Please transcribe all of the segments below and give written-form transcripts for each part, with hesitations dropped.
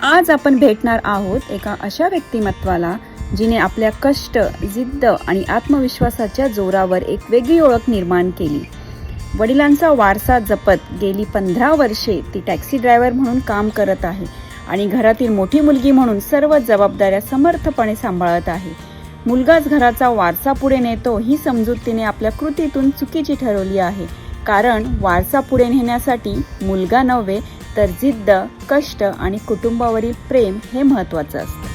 आज आपण भेटणार आहोत एका अशा व्यक्तिमत्वाला जिने आपल्या कष्ट, जिद्द आणि आत्मविश्वासाच्या जोरावर एक वेगळी ओळख निर्माण केली. वडिलांचा वारसा जपत गेली 15 वर्षे ती टॅक्सी ड्रायव्हर म्हणून काम करत आहे आणि घरातील मोठी मुलगी म्हणून सर्व जबाबदाऱ्या समर्थपणे सांभाळत आहे. मुलगाच घराचा वारसा पुढे नेतो ही समजूत तिने आपल्या कृतीतून चुकीची ठरवली आहे. कारण वारसा पुढे नेण्यासाठी मुलगा नव्हे तर जिद्द, कष्ट आणि कुटुंबावरील प्रेम हे महत्त्वाचं असतं.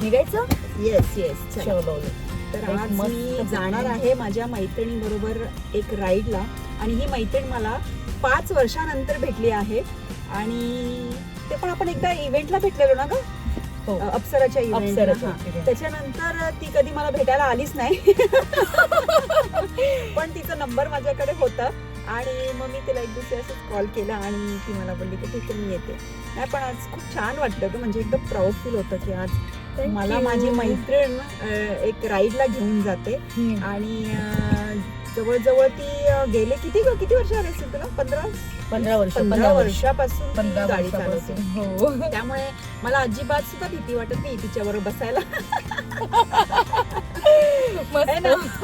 निघायचं. Yes yes. चलो. तर आज मी जाणार आहे माझ्या मैत्रिणी बरोबर एक राईडला आणि ही मैत्रीण मला 5 वर्षानंतर भेटली आहे आणि ते पण आपण एकदा इव्हेंटला भेटलेलो ना ग, अप्सराच्या इव्हेंटला. त्याच्यानंतर ती कधी मला भेटायला आलीच नाही पण तिचा नंबर माझ्याकडे होता आणि मग मी तिला एक दिवशी असंच कॉल केला आणि ती मला बोलली की ठीक आहे मी येते. नाही पण आज खूप छान वाटतं ग, म्हणजे एकदम प्राऊड फील होतं की आज मला माझी मैत्रीण एक राईडला घेऊन जाते आणि जवळजवळ ती गेले किती वर्ष आले असतील तुला? 15 वर्षापासून गाडी चालवते. त्यामुळे मला अजिबात सुद्धा भीती वाटत नाही तिच्याबरोबर बसायला.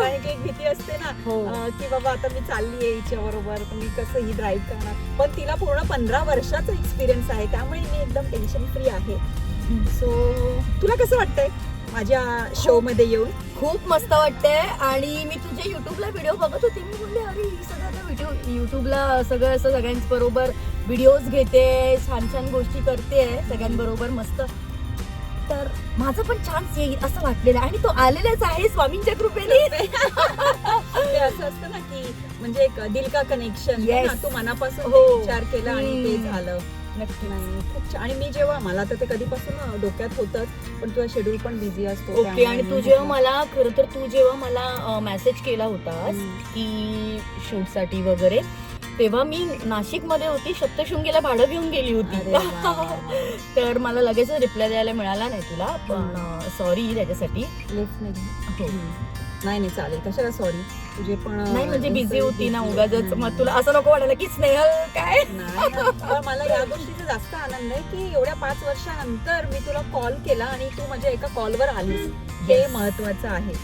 एक भीती असते ना की बाबा आता मी चालली आहे हिच्या बरोबर, मी कसं ही ड्राईव्ह करणार. पण तिला पूर्ण 15 वर्षाचा एक्सपिरियन्स आहे त्यामुळे मी एकदम टेन्शन फ्री आहे. सो तुला कसं वाटतंय माझ्या शो मध्ये येऊन? खूप मस्त वाटतंय. आणि मी तुझ्या युट्यूबला व्हिडिओ बघत होते, मी बोलले अरे ही सगळं व्हिडिओ युट्यूबला सगळं असं सगळ्यांबरोबर व्हिडिओज घेते, छान छान गोष्टी करते सगळ्यांबरोबर मस्त. तर माझा पण चान्स येईल असं वाटलेलं आणि तो आलेलाच आहे स्वामींच्या कृपेने. ते असं असतं ना की म्हणजे एक दिल का कनेक्शन, तू मनापासून विचार केला आणि ते झालं. नक्की. नाही खूप छान. आणि मी जेव्हा मला तर ते कधीपासून डोक्यात होतच, पण तुझा शेड्यूल पण बिझी असतो. ओके. आणि तू जेव्हा मला खरं तर तू जेव्हा मला मेसेज केला होतास की शूट साठी वगैरे, तेव्हा मी नाशिक मध्ये होती, सप्तशृंगीला भाडं घेऊन गेली होती. तर मला लगेच रिप्लाय द्यायला मिळाला नाही तुला, पण सॉरी त्याच्यासाठी. नाही चालेल, कशाला सॉरी. तुझे पण नाही म्हणजे बिझी होती ना उगाच, मग तुला असं नको वाटायला की स्नेहल काय. पण मला या गोष्टीचा जास्त आनंद आहे की एवढ्या 5 वर्षानंतर मी तुला कॉल केला आणि तू माझ्या एका कॉलवर आलीस, हे महत्वाचं आहे.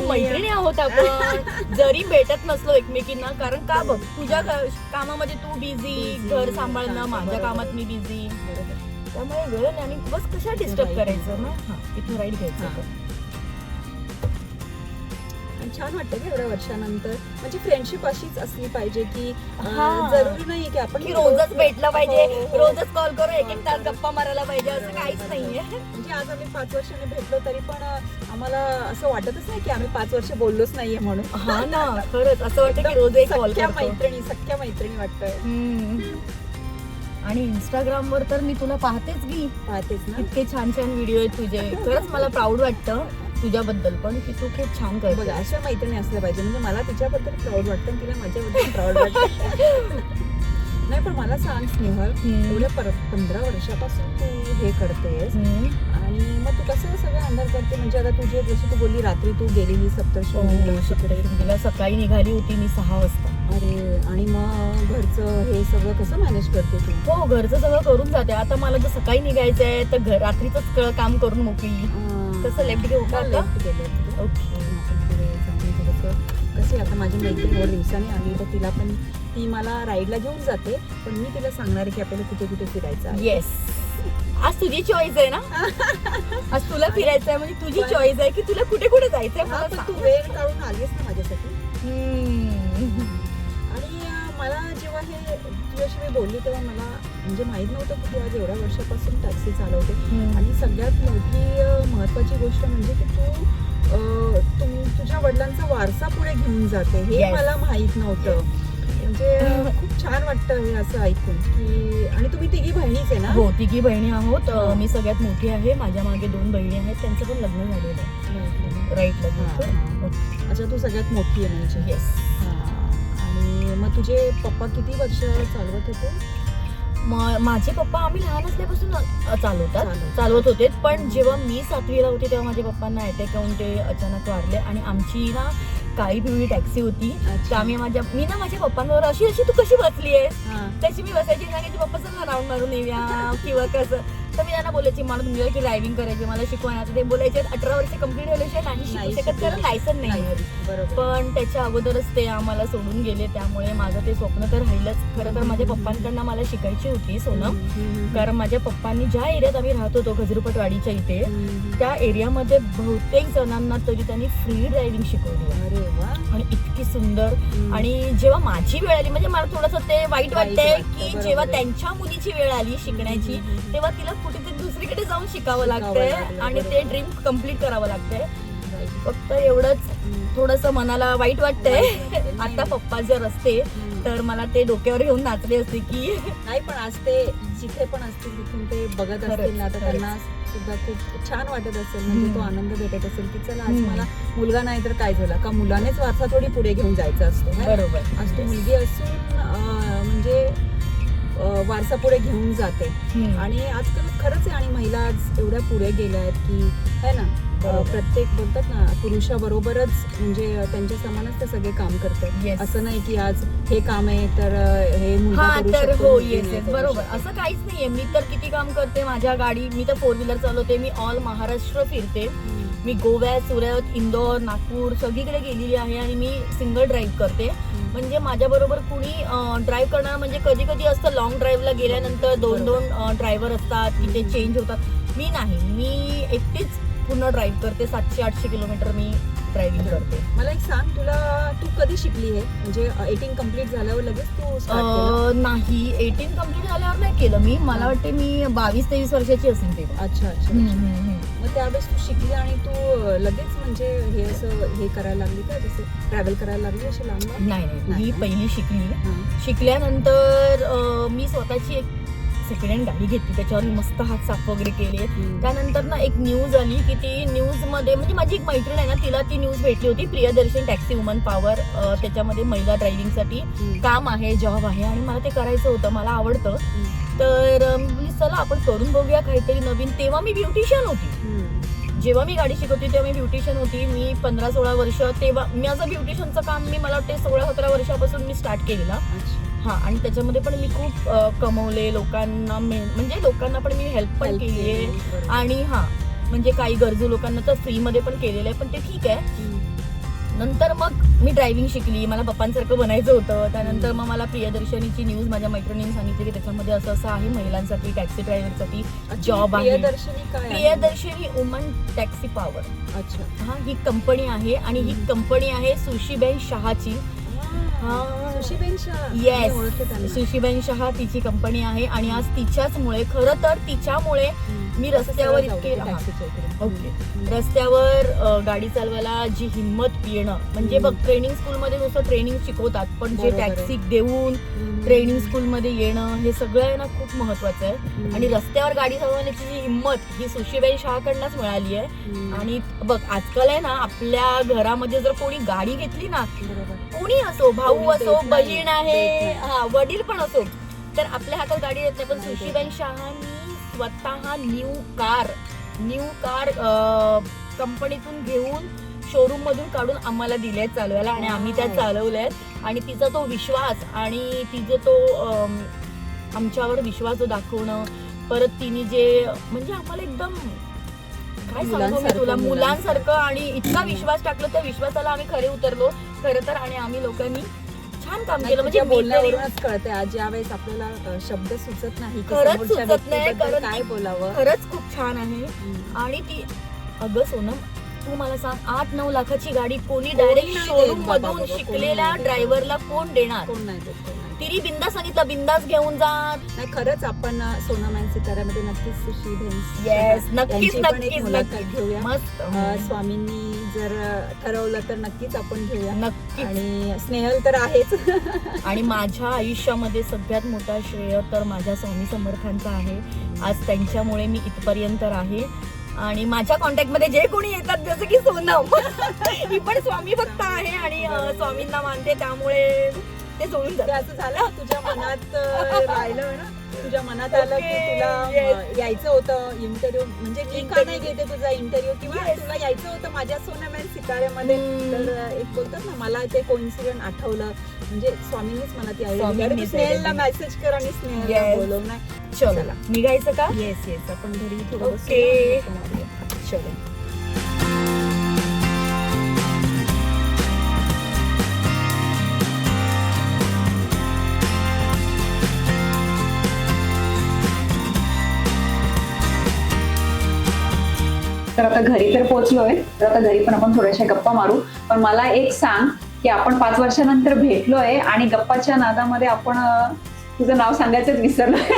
मैत्रिणी आहोत आपण, जरी भेटत नसलो एकमेकींना. कारण का बघ, तुझ्या कामामध्ये तू बिझी, घर सांभाळणं, माझ्या कामात मी बिझी, त्यामुळे वेळ नाही. आणि बस कशा डिस्टर्ब करायचं ना, इथून राईड घ्यायचं. छान वाटतं की एवढ्या वर्षानंतर म्हणजे फ्रेंडशिप अशीच असली पाहिजे की जरुरी नाही की आपण रोजच भेटलं पाहिजे, रोजच कॉल करू, एक तास गप्पा मारायला पाहिजे असं काहीच नाहीये. म्हणजे आज आम्ही 5 वर्षांनी भेटलो तरी पण आम्हाला असं वाटतच नाही की आम्ही 5 वर्ष बोललोच नाहीये म्हणून. हा ना, खरंच असं वाटतं की रोज एक कॉल करतो. सख्या मैत्रिणी वाटतंय. आणि इंस्टाग्राम वर तर मी तुला पाहतेच ना, इतके छान छान व्हिडिओ आहेत तुझे. खरंच मला प्राऊड वाटतं तुझ्याबद्दल पण की तू खूप छान करते. बघा अशा मैत्रिणी असल्या पाहिजे, म्हणजे मला तिच्याबद्दल प्राऊड वाटतं, तिला माझ्याबद्दल प्राऊड वाटतं. नाही पण मला सांग स्नेहल, एवढ्या 15 वर्षापासून तू हे करतेस आणि मग तू कसं सगळं हँडल करते? म्हणजे आता तुझे जशी तू बोलली रात्री तू गेलेली सप्तशृंगीला, सकाळी निघाली होती मी 6 वाजता. अरे, आणि मग घरचं हे सगळं कसं मॅनेज करते तू? हो, घरचं सगळं करून जाते. आता मला जर सकाळी निघायचंय तर रात्रीच काम करून मोकळी. कसं लेफ्ट घेऊ का? कसे आता माझी मैत्रीण 2 दिवसांनी आली तर तिला पण ती मला राईडला घेऊन जाते, पण मी तिला सांगणार की आपल्याला कुठे कुठे फिरायचं आहे. येस, आज तुझी चॉईस आहे ना, आज तुला फिरायचं आहे म्हणजे तुझी चॉईस आहे की तुला कुठे कुठे जायचंय. तू वेळ काढून आलीस ना माझ्यासाठी. आणि मला जेव्हा हे तुझ्याशी मी बोलली तेव्हा मला म्हणजे माहित नव्हतं की तू आज एवढ्या वर्षापासून टॅक्सी चालवते. आणि सगळ्यात मोठी महत्वाची गोष्ट म्हणजे की तू तुझ्या वडिलांचा वारसा पुढे घेऊन जाते, हे मला माहित नव्हतं. म्हणजे खूप छान वाटतं हे असं ऐकून की. आणि तुम्ही 3 बहिणीच आहे ना? हो, 3 बहिणी आहोत. मी सगळ्यात मोठी आहे, माझ्या मागे 2 बहिणी आहेत, त्यांचं पण लग्न झालेलं आहे राईटला. अच्छा, तू सगळ्यात मोठी आहे म्हणजे. येस. आणि मग तुझे पप्पा किती वर्ष चालवत होते? माझे पप्पा आम्ही लहान असल्यापासून चालवत होते, पण जेव्हा मी 7वीला होते तेव्हा माझ्या पप्पांना अटॅक येऊन ते अचानक वारले. आणि आमची ना काळी पिवळी टॅक्सी होती, तर आम्ही मी ना माझ्या पप्पांवर अशी तू कशी बसली आहेस, त्याची मी बसायची, सांगायची पप्पा चल राऊंड मारून येऊया किंवा कसं. तर मी त्यांना बोलायची मला तुमच्याकडे ड्रायव्हिंग करायची, मला शिकवायला. ते बोलायचे 18 वर्ष कंप्लीट झाल्याशिवाय नाही शिकू शकत कारण लायसन नाही. पण त्याच्या अगोदरच ते आम्हाला सोडून गेले, त्यामुळे माझं ते स्वप्न तर राहिलंच. खरं तर माझ्या पप्पांकडनं मला शिकायची होती सोनम, कारण माझ्या पप्पांनी ज्या एरियात आम्ही राहत होतो घजरुपटवाडीच्या इथे, त्या एरियामध्ये बहुतेक जणांना तरी त्यांनी फ्री ड्रायव्हिंग शिकवली आणि इतकी सुंदर. आणि जेव्हा माझी वेळ आली, म्हणजे मला थोडंसं ते वाईट वाटतंय की जेव्हा त्यांच्या मुलीची वेळ आली शिकण्याची, तेव्हा तिला कुठेतरी दुसरीकडे जाऊन शिकावं लागतंय आणि ते ड्रीम कम्प्लीट करावं लागतंय. फक्त एवढंच थोडंसं मनाला वाईट वाटतंय. आता पप्पा जर असते तर मला ते डोक्यावर घेऊन नाचले असते की नाही, पण आज ते जिथे पण असतील तिथून ते बघत असतील ना, तर त्यांना सुद्धा खूप छान वाटत असेल, म्हणजे तो आनंद भेटत असेल की चला आज मला मुलगा नाही तर काय झालं, का मुलानेच वारसा थोडी पुढे घेऊन जायचा असतो. बरोबर. आज ती मुलगी असून म्हणजे वारसा पुढे घेऊन जाते. आणि आजकाल खरंच आहे, आणि महिला आज एवढ्या पुढे गेल्या आहेत की है ना, प्रत्येक बोलतात ना पुरुषाबरोबरच म्हणजे त्यांच्या समानच ते सगळे काम करतात. असं नाही की आज हे काम आहे तर हे मुलगा करू शकतो. हो येस बरोबर, असं काहीच नाहीये. मी तर किती काम करते, माझ्या गाडी, मी तर 4 व्हीलर चालवते, मी ऑल महाराष्ट्र फिरते. मी गोव्यात, सुरत, इंदोर, नागपूर सगळीकडे गेलेली आहे आणि मी सिंगल ड्राईव्ह करते. म्हणजे माझ्याबरोबर कुणी ड्राईव्ह करणार, म्हणजे कधी कधी असतं लॉंग ड्राईव्हला गेल्यानंतर 2-2 ड्रायव्हर असतात की ते चेंज होतात. मी नाही, मी एकटीच पूर्ण ड्राईव्ह करते. 700-800 किलोमीटर मी ड्रायव्हिंग करते. मला एक सांग, तू कधी शिकली आहे? म्हणजे 18 कम्प्लीट झाल्यावर लगेच तू स्टार्ट केलं? नाही, 18 कम्प्लीट झाल्यावर नाही केलं मी. मला वाटते मी 22-23 वर्षाची असेल तेव्हा. अच्छा. मग त्यावेळेस तू शिकली आणि तू लगेच म्हणजे हे असं हे करायला लागली का, जसं ट्रॅव्हल करायला लागली अशी लांब? नाही, मी पहिली शिकल्यानंतर मी स्वतःची एक सेकंड हँड गाडी घेतली, त्याच्यावर मस्त हात साफ वगैरे केले. त्यानंतर ना एक न्यूज आली की ती न्यूज मध्ये, म्हणजे माझी एक मैत्रीण आहे ना, तिला ती न्यूज भेटली होती, प्रियदर्शन टॅक्सी वुमन पॉवर, त्याच्यामध्ये महिला ड्रायव्हिंग साठी काम आहे, जॉब आहे आणि मला ते करायचं होतं, मला आवडतं. तर चला आपण करून बघूया काहीतरी नवीन. तेव्हा मी ब्युटिशियन होती, जेव्हा मी गाडी शिकवते तेव्हा मी ब्युटिशियन होती. मी 15-16 वर्ष, तेव्हा माझं ब्युटिशियनचं काम मी मला वाटते 16-17 वर्षापासून मी स्टार्ट केलेला. आणि त्याच्यामध्ये पण मी खूप कमवले लोकांना, म्हणजे लोकांना पण मी हेल्प पण केली आहे. आणि म्हणजे काही गरजू लोकांना तर फ्रीमध्ये पण केलेलं आहे, पण ते ठीक आहे. नंतर मग मी ड्रायव्हिंग शिकली, मला पप्पांसारखं बनायचं होतं. त्यानंतर मग मला प्रियदर्शनीची न्यूज माझ्या मैत्रिणींनी सांगितली की त्याच्यामध्ये असं आहे, महिलांसाठी टॅक्सी ड्रायव्हरसाठी जॉब आहे. Priyadarshini woman taxi power. अच्छा. ही कंपनी आहे आणि ही कंपनी आहे सुशीबेन शहाची. येस, सुशीबेन शहा तिची कंपनी आहे. आणि आज तिच्याचमुळे, खरं तर तिच्यामुळे मी रस्त्यावर रस्त्यावर गाडी चालवायला जी हिंमत येणं, म्हणजे बघ ट्रेनिंग स्कूलमध्ये नुसतं ट्रेनिंग शिकवतात, पण जे टॅक्सी देऊन ट्रेनिंग स्कूलमध्ये येणं हे सगळं आहे ना खूप महत्वाचं आहे. आणि रस्त्यावर गाडी चालवण्याची जी हिंमत ही सुशीबाई शहाकडनंच मिळाली आहे. आणि बघ आजकाल आहे ना, आपल्या घरामध्ये जर कोणी गाडी घेतली ना, कोणी असो, भाऊ असो, बहीण आहे, वडील पण असो, तर आपल्या हातात गाडी येत नाही. पण सुशीबाई शहानी स्वतः न्यू कार कंपनीतून घेऊन, शोरूम मधून काढून आम्हाला दिल्यात चालवायला आणि आम्ही त्या चालवल्यात. आणि तिचा तो विश्वास आणि तिचा तो आमच्यावर विश्वास जो दाखवणं, परत तिने जे म्हणजे आम्हाला एकदम काय सांगू मी तुला, मुलांसारखं आणि इतका विश्वास टाकला, त्या विश्वासाला आम्ही खरे उतरलो खरं तर. आणि आम्ही लोकांनी छान काम केलं. म्हणजे बोलण्यावरूनच कळते, आज ज्या वेळेस आपल्याला शब्द सुचत नाही, खरंच सुचत नाही, काय बोलावं. खरंच खूप छान आहे. आणि ती अगं सोनम, तू मला सांग, 8-9 लाखाची गाडी कोणी डायरेक्ट शोरूम मधून शिकलेल्या ड्रायव्हरला कोण देणार? कोण नाही देत. तिने बिंदास सांगितलं, बिंदास घेऊन जा. नाही, खरंच आपण सोनम अँड सितारामध्ये नक्कीच सुशी येस, नक्कीच मुलाखत घेऊया. मस्त. स्वामींनी जर ठरवलं तर नक्कीच आपण घेऊया. नक्की. आणि स्नेहल तर आहेच. आणि माझ्या आयुष्यामध्ये सगळ्यात मोठा श्रेय तर माझ्या स्वामी समर्थांचा आहे. आज त्यांच्यामुळे मी इथपर्यंत आहे. आणि माझ्या कॉन्टॅक्ट मध्ये जे कोणी येतात, जसं की सोनम ही पण स्वामी भक्त आहे आणि स्वामींना मानते, त्यामुळे ते सोडून जाते. असं झालं तुझ्या मनात राहिलं ना, तुझ्या मनात आलं की तुला यायचं होतं इंटरव्ह्यू, म्हणजे मी का नाही घेते तुझा इंटरव्ह्यू, किंवा तुला यायचं होतं माझ्या सोनामॅन सितारेमध्ये, तर एक बोलतात ना, मला ते कोइन्सिडेंट आठवलं. म्हणजे स्वामींनीच मला ती आयडिया, स्नेहलला मेसेज कर आणि स्नेहलला बोलव ना. चला निघायचं का? येस येस, आपण घरी थोडं ओके. चलो. तर आता घरी तर पोहोचलोय, तर आता घरी पण आपण थोड्याशा गप्पा मारू. पण मला एक सांग की आपण 5 वर्षानंतर भेटलोय आणि गप्पाच्या नादामध्ये आपण तुझं नाव सांगायचंच विसरलोय.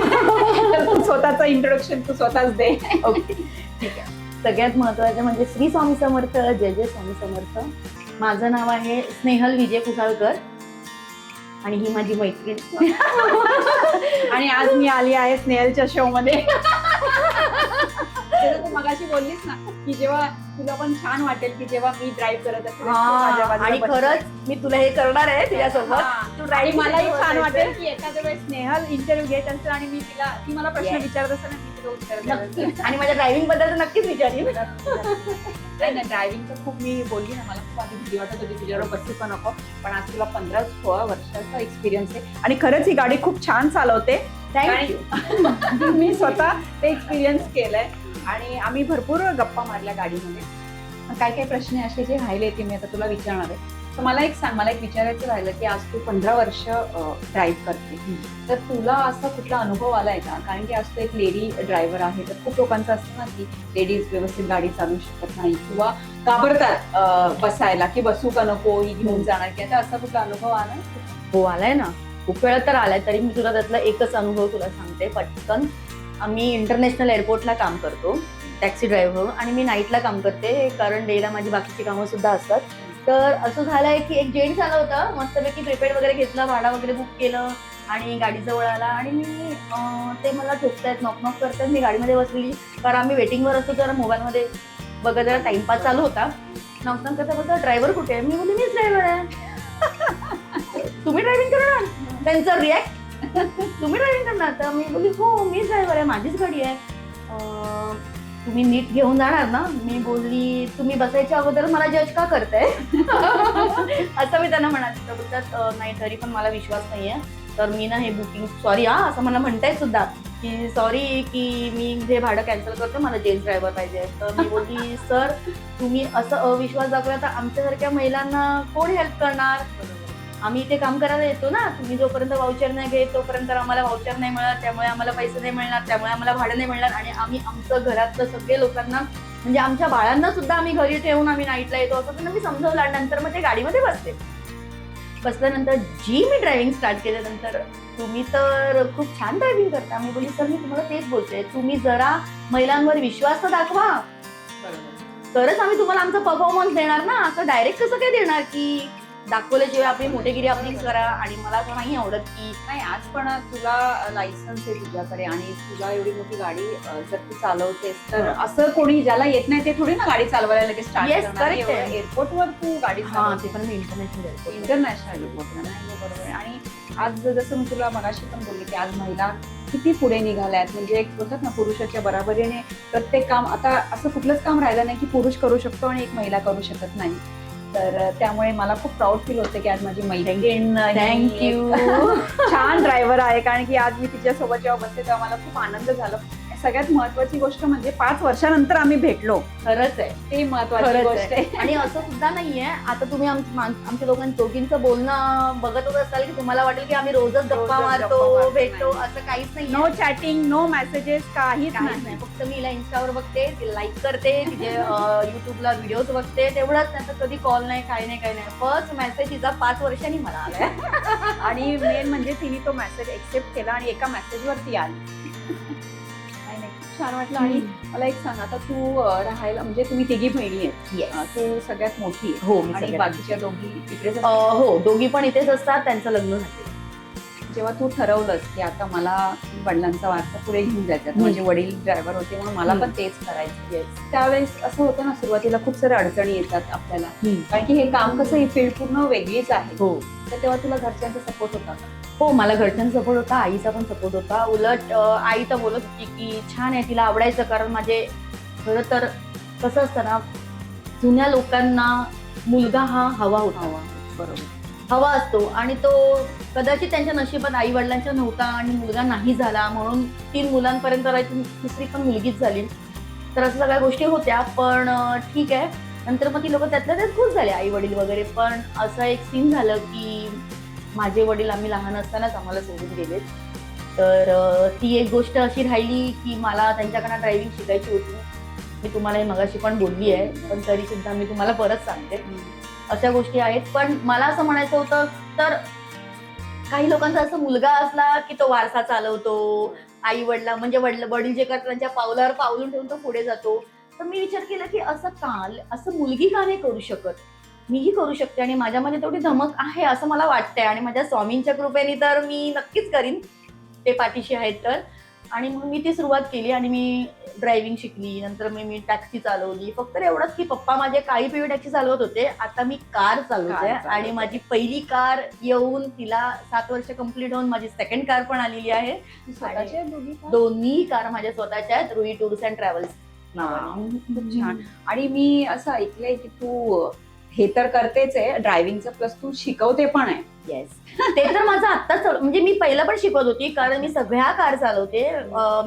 तर तू स्वतःचं इंट्रोडक्शन तू स्वतःच दे. ओके ठीक आहे. सगळ्यात महत्वाचं म्हणजे श्री स्वामी समर्थ, जय जय स्वामी समर्थ. माझं नाव आहे स्नेहल विजय कुसाळकर आणि ही माझी मैत्रीण. आणि आज मी आली आहे स्नेहलच्या शो मध्ये. तू मगाशी बोललीस ना की जेव्हा तुला पण छान वाटेल की जेव्हा मी ड्राईव्ह करत असेल आणि खरंच मी तुला हे करणार आहे तुझ्यासोबत. तू आणि मलाही छान वाटेल की एखाद्या वेळेस स्नेहल इंटरव्ह्यू घेत असेल आणि मी ती मला प्रश्न विचारत असेल आणि मी तिला उत्तर देत असेल. आणि माझ्या ड्रायव्हिंग बद्दल तर नक्कीच विचारीन. नाही ड्रायव्हिंगचं खूप मी बोलली ना, मला खूप आधी भीती वाटत होती तुझ्याबरोबर बसू का नको, पण आज तुला 15-16 वर्षाचा एक्सपिरियन्स आहे आणि खरंच ही गाडी खूप छान चालवते. थँक्यू. मी स्वतः ते एक्सपिरियन्स केलंय आणि आम्ही भरपूर गप्पा मारल्या गाडीमध्ये. काय काय प्रश्न असे जे राहिले ते मी आता तुला विचारणार आहे. तर मला एक सांग, मला एक विचारायचं राहिलं की आज तू 15 वर्ष ड्राईव्ह करते, तर तुला असा कुठला अनुभव आलाय का? कारण की आज तू एक लेडी ड्रायव्हर आहे, तर खूप लोकांचं असतं ना की लेडीज व्यवस्थित गाडी चालवू शकत नाही किंवा घाबरतात बसायला की बसू का नको, ही घेऊन जाणार की, आता असा कुठला अनुभव आलाय? हो आलाय ना, खूप वेळा तर आलाय. तरी मी तुला त्यातला एकच अनुभव तुला सांगते पटकन. आम्ही इंटरनॅशनल एअरपोर्टला काम करतो टॅक्सी ड्रायव्हर म्हणून, आणि मी नाईटला काम करते कारण डेला माझी बाकीची कामं सुद्धा असतात. तर असं झालंय की एक जेंट्स आला होता, मस्तपैकी प्रिपेड वगैरे घेतला, भाडा वगैरे बुक केलं आणि गाडी जवळ आला आणि मी ते मला ठोकतायत, नॉक करतायत. मी गाडीमध्ये बसलेली कारण आम्ही वेटिंगवर असतो, जरा मोबाईलमध्ये बघत जरा टाइमपास चालू होता. नॉक करता बोलता ड्रायव्हर कुठे आहे? मी बोलली मीच ड्रायव्हर आहे. तुम्ही ड्रायव्हिंग करणार? त्यांचं रिॲक्ट, तुम्ही ड्रायव्हिंग करणार? तर मी बोलली हो मीच ड्रायव्हर आहे, माझीच गाडी आहे. तुम्ही नीट घेऊन जाणार ना? मी बोलली तुम्ही बसायच्या अगोदर मला जज का करताय? असं मी त्यांना म्हणाले. तर बोलतात नाही तरी पण मला विश्वास नाहीये, तर मी ना हे बुकिंग सॉरी असं मला म्हणतायत सुद्धा की सॉरी की मी जे भाडं कॅन्सल करतो, मला जेंट्स ड्रायव्हर पाहिजे. तर मी बोलली सर तुम्ही असं अविश्वास दाखवला तर आमच्यासारख्या महिलांना कोण हेल्प करणार? आम्ही इथे काम करायला येतो ना, तुम्ही जोपर्यंत वाउचर नाही घेत तोपर्यंत आम्हाला वाउचर नाही मिळत, त्यामुळे आम्हाला पैसे नाही मिळणार, त्यामुळे आम्हाला भाडं नाही मिळणार. आणि आम्ही आमचं घरातलं सगळे लोकांना म्हणजे आमच्या बाळांना सुद्धा आम्ही घरी ठेवून आम्ही नाईटला येतो असं त्यांना मी समजवलं. आणि नंतर मग ते गाडीमध्ये बसल्यानंतर जी मी ड्रायव्हिंग स्टार्ट केल्यानंतर तुम्ही तर खूप छान ड्रायव्हिंग करता. मी बोलली सर मी तुम्हाला तेच बोलते, तुम्ही जरा महिलांवर विश्वास तर दाखवा, तरच आम्ही तुम्हाला आमचा परफॉर्मन्स देणार ना. असं डायरेक्ट कसं काय देणार की दाखवल्याशिवाय आपली मोठेगिरी आपलीच करा. आणि मला असं नाही आवडत की नाही, आज पण तुला लायसन्स आहे तुझ्याकडे आणि तुला एवढी मोठी गाडी जर तू चालवतेस तर असं कोणी ज्याला येत नाही ते थोडी ना गाडी चालवायला लगेच स्टार्ट करणार. एअरपोर्टवर तू गाडी ते पण मी इंटरनॅशनल एअरपोर्टला नाही, बरोबर आहे. आणि आज जसं मी तुला मगाशी पण बोलले की आज महिला किती पुढे निघाल्यात, म्हणजे एक बोलतात ना पुरुषाच्या बराबरीने प्रत्येक काम. आता असं कुठलंच काम राहिलं नाही की पुरुष करू शकतो आणि एक महिला करू शकत नाही. तर त्यामुळे मला खूप प्राऊड फील होते की आज माझी मैत्रीण थँक्यू छान ड्रायव्हर आहे. कारण की आज मी तिच्यासोबत जेव्हा बसते तेव्हा मला खूप आनंद झाला. सगळ्यात महत्वाची गोष्ट म्हणजे 5 वर्षानंतर आम्ही भेटलो. खरंच आहे, ते महत्वाची गोष्ट आहे. आणि असं सुद्धा नाहीये आता तुम्ही आमच्या दोघींचं बोलणं बघतच असाल की तुम्हाला वाटेल की आम्ही रोजच गप्पा मारतो भेटतो, असं काहीच नाही. नो चॅटिंग, नो मेसेजेस, काहीच नाही. फक्त मी हिला इन्स्टावर बघते, तिला लाईक करते, तिचे युट्यूबला व्हिडिओज बघते, तेवढंच. त्यांचं कधी कॉल नाही, काही नाही. फर्स्ट मेसेज तिचा 5 वर्षांनी मला आलाय. आणि मेन म्हणजे तिने तो मेसेज एक्सेप्ट केला आणि एका मेसेजवरती आली. छान वाटलं. आणि मला एक सांग, आता तू राहायला म्हणजे तुम्ही तिघी बहिणी आहेत, तू सगळ्यात मोठी आहे. हो, आणि बाकीच्या दोघी इकडेच? हो, दोघी पण इथेच असतात, त्यांचं लग्न झालं. जेव्हा तू ठरवलंस की आता मला वडिलांचा वारसा पुढे घेऊन जायचा, माझे वडील ड्रायव्हर होते म्हणून मला पण तेच करायचं, त्यावेळेस असं होतं ना सुरुवातीला खूप साऱ्या अडचणी येतात आपल्याला, कारण की हे काम कसं, ही फील्ड पूर्ण वेगळीच आहे. हो, तर तेव्हा तुला घरच्यांचा सपोर्ट होता का? हो, मला घरच्यांचा सपोर्ट होता, आईचा पण सपोर्ट होता. उलट आई तर बोलत होती की छान आहे, तिला आवडायचं. कारण माझे खरं तर कसं असतं ना, जुन्या लोकांना मुलगा हा हवा होता, बरोबर. हवा असतो आणि तो कदाचित त्यांच्या नशिबात आई वडिलांच्या नव्हता आणि मुलगा नाही झाला, म्हणून 3 मुलांपर्यंत राहायची, तिसरी पण मुलगीच झाली. तर असं सगळ्या गोष्टी होत्या. पण ठीक आहे. नंतर मग ती लोक त्यातल्या त्यात खुश झाले, आई वडील वगैरे. पण असं एक सीन झालं की माझे वडील आम्ही लहान असतानाच आम्हाला सोडून गेले. तर ती एक गोष्ट अशी राहिली की मला त्यांच्याकडनं ड्रायव्हिंग शिकायची होती. मी तुम्हाला हे मगाशी पण बोलली आहे, पण तरी सुद्धा मी तुम्हाला परत सांगते. अशा गोष्टी आहेत. पण मला असं म्हणायचं होतं, तर काही लोकांचा असं मुलगा असला की तो वारसा चालवतो, आई वडिला म्हणजे वडील जे करतात त्यांच्या पावलावर पावलून ठेवून तो पुढे जातो. तर मी विचार केला की असं मुलगी का नाही करू शकत, मीही करू शकते आणि माझ्यामध्ये तेवढी धमक आहे असं मला वाटतंय. आणि माझ्या स्वामींच्या कृपेने तर मी नक्कीच करीन, ते पाठीशी आहेत तर. आणि मग मी ती सुरुवात केली आणि मी ड्रायव्हिंग शिकली. नंतर मी टॅक्सी चालवली. फक्त एवढंच की पप्पा माझे काही पिढी टॅक्सी चालवत होते, आता मी कार चालवते. आणि माझी पहिली कार येऊन तिला 7 वर्ष कंप्लीट होऊन माझी सेकंड कार पण आलेली आहे. दोन्ही कार माझ्या स्वतःच्या आहेत, रुई टूर्स अँड ट्रॅव्हल्स नावाने. खूप छान. आणि मी असं ऐकलंय की तू हे तर करतेच आहे ड्रायव्हिंगचं, प्लस तू शिकवते पण आहे. येस, ते तर माझं आत्ताच म्हणजे मी पहिलं पण शिकवत होती, कारण मी सगळ्या कार चालवते.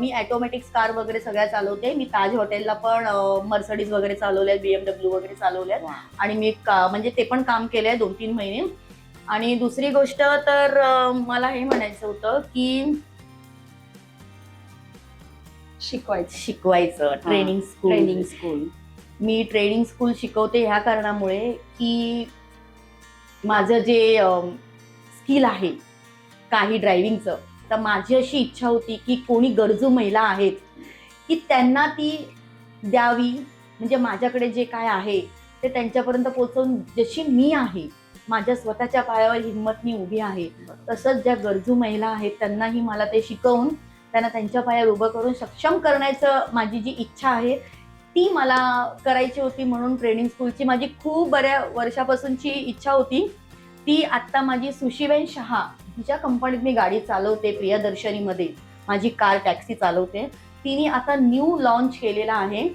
मी ऑटोमॅटिक्स कार वगैरे सगळ्या चालवते. मी ताज हॉटेलला पण मर्सडीज वगैरे चालवल्या, BMW वगैरे चालवल्या. आणि मी म्हणजे ते पण काम केलंय 2-3 महिने. आणि दुसरी गोष्ट तर मला हे म्हणायचं होतं की शिकवायचं ट्रेनिंग स्कूल. मी ट्रेनिंग स्कूल शिकवते ह्या कारणामुळे की माझं जे स्किल आहे काही ड्रायव्हिंगचं, तर माझी अशी इच्छा होती की कोणी गरजू महिला आहेत की त्यांना ती द्यावी. म्हणजे माझ्याकडे जे काय आहे ते त्यांच्यापर्यंत पोहोचवून, जशी मी आहे माझ्या स्वतःच्या पायावर हिंमतनी उभी आहे, तसंच ज्या गरजू महिला आहेत त्यांनाही मला ते शिकवून त्यांना त्यांच्या पायावर उभं करून सक्षम करण्याचं माझी जी इच्छा आहे ती मला करायची होती. म्हणून ट्रेनिंग स्कूलची माझी खूप बऱ्या वर्षापासूनची इच्छा होती. ती आत्ता माझी सुशीबेन शहा, तिच्या कंपनीत मी गाडी चालवते, प्रियदर्शनीमध्ये माझी कार टॅक्सी चालवते. तिने आता न्यू लॉन्च केलेला आहे